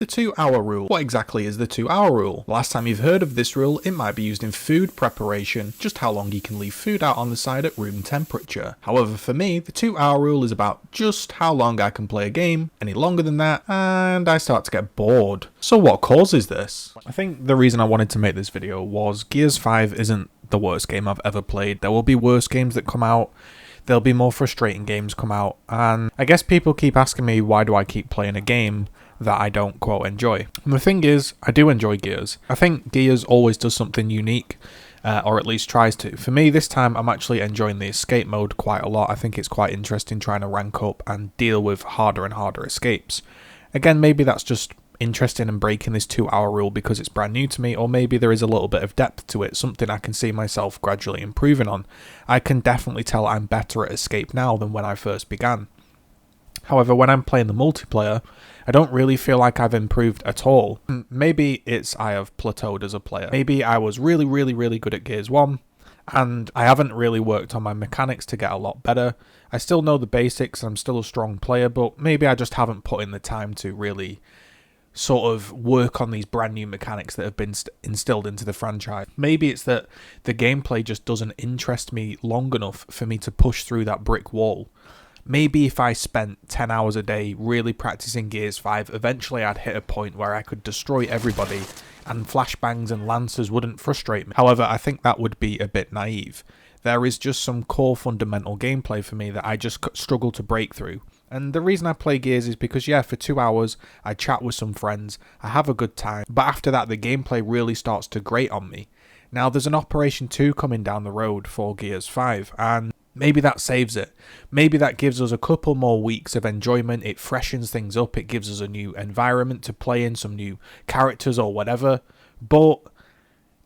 The 2-hour rule. What exactly is the 2-hour rule? Last time you've heard of this rule, it might be used in food preparation, just how long you can leave food out on the side at room temperature. However, for me, the 2-hour rule is about just how long I can play a game. Any longer than that, and I start to get bored. So what causes this? I think the reason I wanted to make this video was Gears 5 isn't the worst game I've ever played. There will be worse games that come out. There'll be more frustrating games come out, and I guess people keep asking me why do I keep playing a game that I don't quote enjoy. And the thing is, I do enjoy Gears. I think Gears always does something unique, or at least tries to. For me, this time I'm actually enjoying the escape mode quite a lot. I think it's quite interesting trying to rank up and deal with harder and harder escapes. Again, maybe that's just interesting and breaking this 2-hour rule because it's brand new to me, or maybe there is a little bit of depth to it, something I can see myself gradually improving on. I can definitely tell I'm better at escape now than when I first began. However, when I'm playing the multiplayer, I don't really feel like I've improved at all. Maybe it's I have plateaued as a player. Maybe I was really good at Gears 1, and I haven't really worked on my mechanics to get a lot better. I still know the basics, I'm still a strong player, but maybe I just haven't put in the time to really sort of work on these brand new mechanics that have been instilled into the franchise. Maybe it's that the gameplay just doesn't interest me long enough for me to push through that brick wall. Maybe if I spent 10 hours a day really practicing Gears 5, eventually I'd hit a point where I could destroy everybody and flashbangs and lancers wouldn't frustrate me. However, I think that would be a bit naive. There is just some core fundamental gameplay for me that I just struggle to break through. And the reason I play Gears is because, yeah, for 2 hours, I chat with some friends, I have a good time, but after that, the gameplay really starts to grate on me. Now, there's an Operation 2 coming down the road for Gears 5, and maybe that saves it. Maybe that gives us a couple more weeks of enjoyment, it freshens things up, it gives us a new environment to play in, some new characters or whatever, but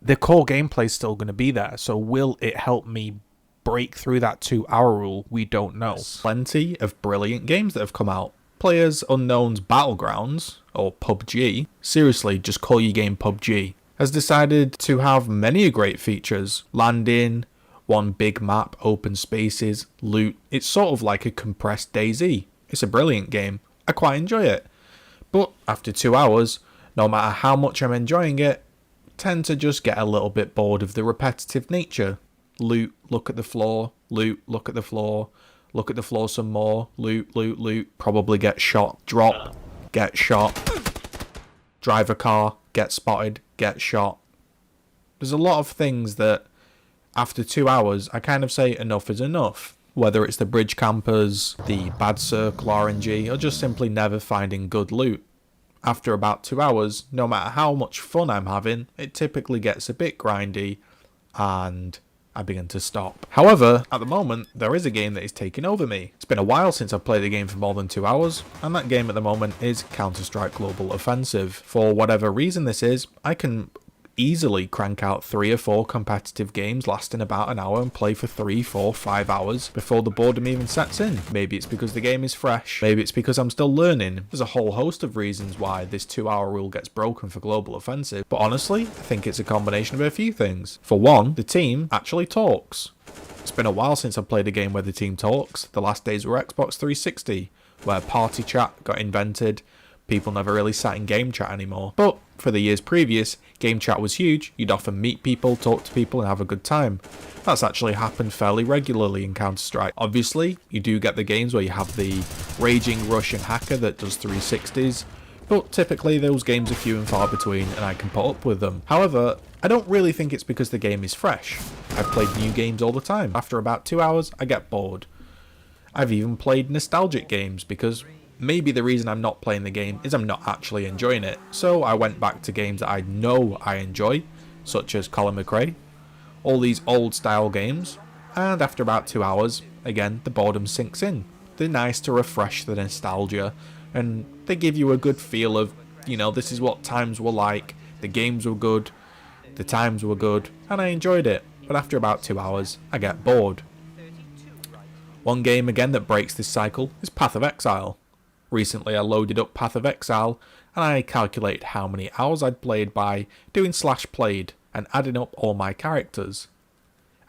the core gameplay is still going to be there, so will it help me break through that 2-hour rule? We don't know. Plenty of brilliant games that have come out. PlayerUnknown's Battlegrounds, or PUBG, seriously, just call your game PUBG, has decided to have many great features. Landing, one big map, open spaces, loot. It's sort of like a compressed DayZ. It's a brilliant game. I quite enjoy it. But after 2 hours, no matter how much I'm enjoying it, I tend to just get a little bit bored of the repetitive nature. Loot, look at the floor, loot, look at the floor, look at the floor some more, loot, loot, loot, probably get shot, drop, get shot, drive a car, get spotted, get shot. There's a lot of things that after 2 hours I kind of say enough is enough. Whether it's the bridge campers, the bad circle RNG, or just simply never finding good loot. After about 2 hours, no matter how much fun I'm having, it typically gets a bit grindy and I begin to stop. However, at the moment, there is a game that is taking over me. It's been a while since I've played a game for more than 2 hours, and that game at the moment is Counter-Strike Global Offensive. For whatever reason this is, I can easily crank out 3 or 4 competitive games lasting about an hour and play for 3, 4, 5 hours before the boredom even sets in. Maybe it's because the game is fresh, maybe it's because I'm still learning. There's a whole host of reasons why this 2-hour rule gets broken for Global Offensive, but honestly, I think it's a combination of a few things. For one, the team actually talks. It's been a while since I've played a game where the team talks. The last days were Xbox 360, where party chat got invented. People never really sat in game chat anymore. But for the years previous, game chat was huge. You'd often meet people, talk to people, and have a good time. That's actually happened fairly regularly in Counter-Strike. Obviously, you do get the games where you have the raging Russian hacker that does 360s, but typically those games are few and far between and I can put up with them. However, I don't really think it's because the game is fresh. I've played new games all the time. After about 2 hours, I get bored. I've even played nostalgic games because maybe the reason I'm not playing the game is I'm not actually enjoying it. So I went back to games that I know I enjoy, such as Colin McRae, all these old style games, and after about 2 hours, again, the boredom sinks in. They're nice to refresh the nostalgia, and they give you a good feel of, you know, this is what times were like, the games were good, the times were good, and I enjoyed it. But after about 2 hours, I get bored. One game again that breaks this cycle is Path of Exile. Recently I loaded up Path of Exile and I calculated how many hours I'd played by doing /played and adding up all my characters.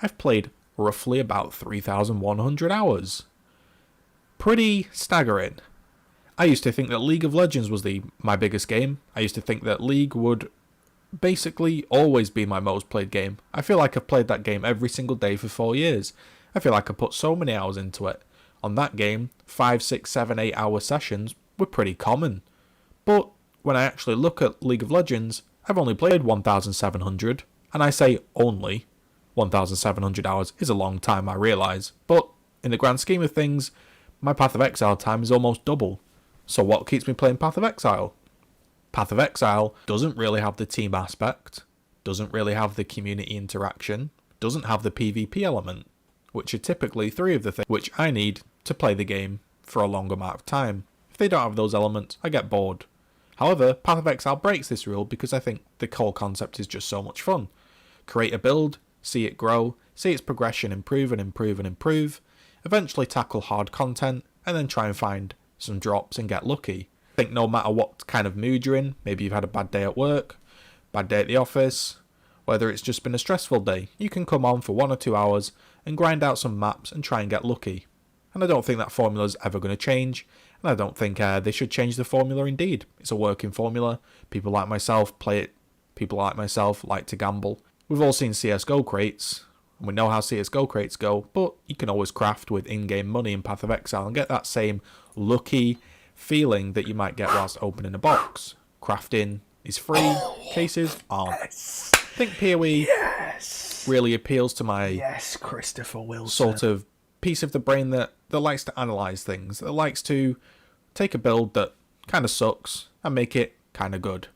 I've played roughly about 3,100 hours. Pretty staggering. I used to think that League of Legends was my biggest game. I used to think that League would basically always be my most played game. I feel like I've played that game every single day for 4 years. I feel like I put so many hours into it. On that game, 5, 6, 7, 8 hour sessions were pretty common. But when I actually look at League of Legends, I've only played 1,700, and I say only. 1,700 hours is a long time, I realise, but in the grand scheme of things, my Path of Exile time is almost double. So what keeps me playing Path of Exile? Path of Exile doesn't really have the team aspect, doesn't really have the community interaction, doesn't have the PvP element, which are typically 3 of the things which I need to play the game for a long amount of time. If they don't have those elements, I get bored. However, Path of Exile breaks this rule because I think the core concept is just so much fun. Create a build, see it grow, see its progression improve and improve and improve, eventually tackle hard content, and then try and find some drops and get lucky. I think no matter what kind of mood you're in, maybe you've had a bad day at work, bad day at the office, whether it's just been a stressful day, you can come on for 1 or 2 hours and grind out some maps and try and get lucky. And I don't think that formula is ever going to change, and I don't think they should change the formula indeed. It's a working formula. People like myself play it. People like myself like to gamble. We've all seen CSGO crates, and we know how CSGO crates go, but you can always craft with in-game money in Path of Exile and get that same lucky feeling that you might get whilst opening a box. Crafting is free, cases aren't. Yes. I think PoE really appeals to my Christopher Wilson. sort of piece of the brain that likes to analyse things, that likes to take a build that kind of sucks and make it kind of good.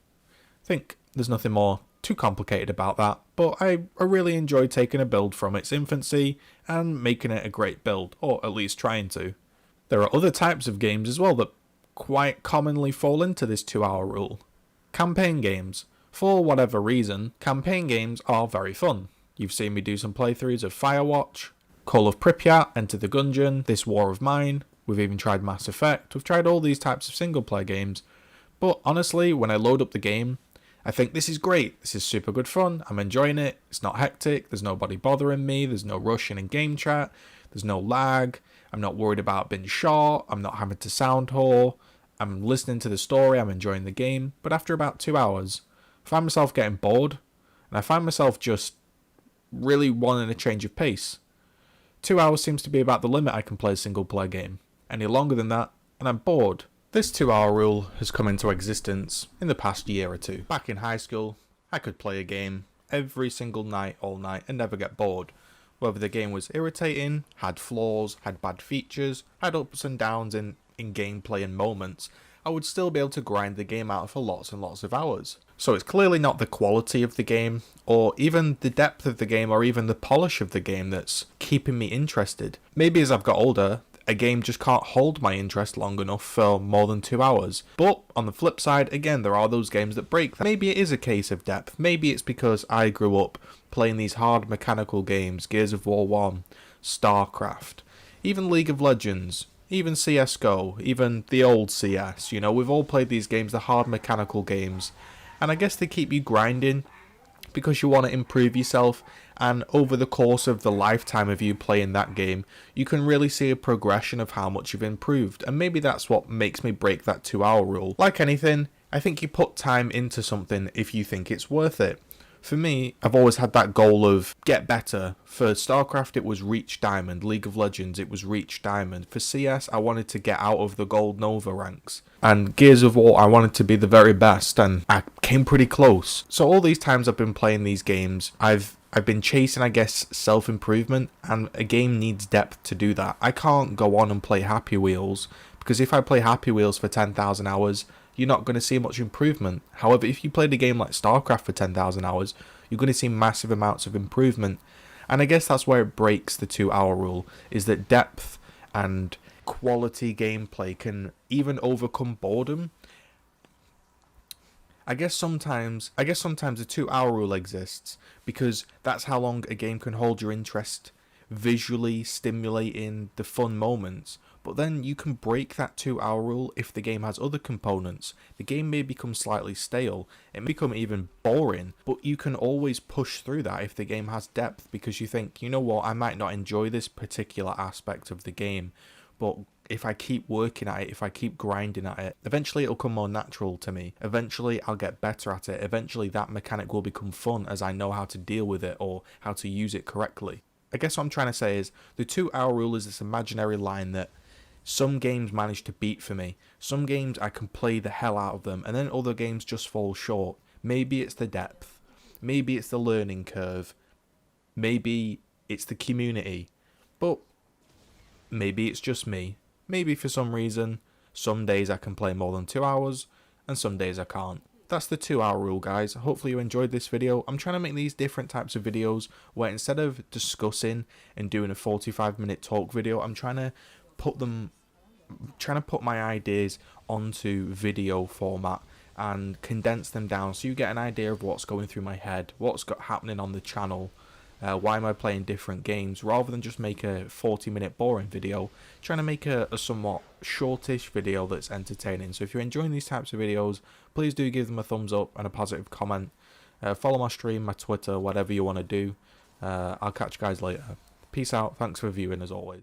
I think there's nothing more too complicated about that, but I really enjoy taking a build from its infancy and making it a great build, or at least trying to. There are other types of games as well that quite commonly fall into this 2-hour rule. Campaign games. For whatever reason, campaign games are very fun. You've seen me do some playthroughs of Firewatch, Call of Pripyat, Enter the Gungeon, This War of Mine. We've even tried Mass Effect. We've tried all these types of single player games. But honestly, when I load up the game, I think this is great. This is super good fun. I'm enjoying it. It's not hectic. There's nobody bothering me. There's no rushing in game chat. There's no lag. I'm not worried about being shot. I'm not having to sound whore. I'm listening to the story. I'm enjoying the game. But after about 2 hours, I find myself getting bored. And I find myself just really wanting a change of pace. 2 hours seems to be about the limit I can play a single player game. Any longer than that, and I'm bored. This 2-hour rule has come into existence in the past year or two. Back in high school, I could play a game every single night, all night, and never get bored. Whether the game was irritating, had flaws, had bad features, had ups and downs in gameplay and moments, I would still be able to grind the game out for lots and lots of hours. So it's clearly not the quality of the game, or even the depth of the game, or even the polish of the game that's keeping me interested. Maybe as I've got older, a game just can't hold my interest long enough for more than 2 hours. But on the flip side, again, there are those games that break that. Maybe it is a case of depth. Maybe it's because I grew up playing these hard mechanical games, Gears of War 1, StarCraft, even League of Legends, even CSGO, even the old CS. You know, we've all played these games, the hard mechanical games, and I guess they keep you grinding because you want to improve yourself, and over the course of the lifetime of you playing that game, you can really see a progression of how much you've improved, and maybe that's what makes me break that 2-hour rule. Like anything, I think you put time into something if you think it's worth it. For me, I've always had that goal of get better. For StarCraft, it was reach Diamond. League of Legends, it was reach Diamond. For CS, I wanted to get out of the Gold Nova ranks. And Gears of War, I wanted to be the very best, and I came pretty close. So all these times I've been playing these games, I've been chasing, I guess, self-improvement, and a game needs depth to do that. I can't go on and play Happy Wheels, because if I play Happy Wheels for 10,000 hours, you're not going to see much improvement. However, if you played a game like StarCraft for 10,000 hours, you're going to see massive amounts of improvement. And I guess that's where it breaks the 2-hour rule, is that depth and quality gameplay can even overcome boredom. I guess sometimes the 2-hour rule exists because that's how long a game can hold your interest, visually stimulating the fun moments. But then you can break that 2-hour rule if the game has other components. The game may become slightly stale, it may become even boring, but you can always push through that if the game has depth, because you think, you know what, I might not enjoy this particular aspect of the game, but if I keep working at it, if I keep grinding at it, eventually it'll come more natural to me. Eventually I'll get better at it. Eventually that mechanic will become fun as I know how to deal with it or how to use it correctly. I guess what I'm trying to say is the 2-hour rule is this imaginary line that some games manage to beat for me. Some games I can play the hell out of them, and then other games just fall short. Maybe it's the depth. Maybe it's the learning curve. Maybe it's the community. But maybe it's just me. Maybe for some reason, some days I can play more than 2 hours, and some days I can't. That's the 2-hour rule, guys. Hopefully you enjoyed this video. I'm trying to make these different types of videos where instead of discussing and doing a 45-minute talk video, I'm trying to put my ideas onto video format and condense them down so you get an idea of what's going through my head, what's happening on the channel, why am I playing different games, rather than just make a 40-minute boring video. Trying to make a somewhat shortish video that's entertaining. So if you're enjoying these types of videos, please do give them a thumbs up and a positive comment. Follow my stream, my Twitter, whatever you want to do. I'll catch you guys later. Peace out. Thanks for viewing as always.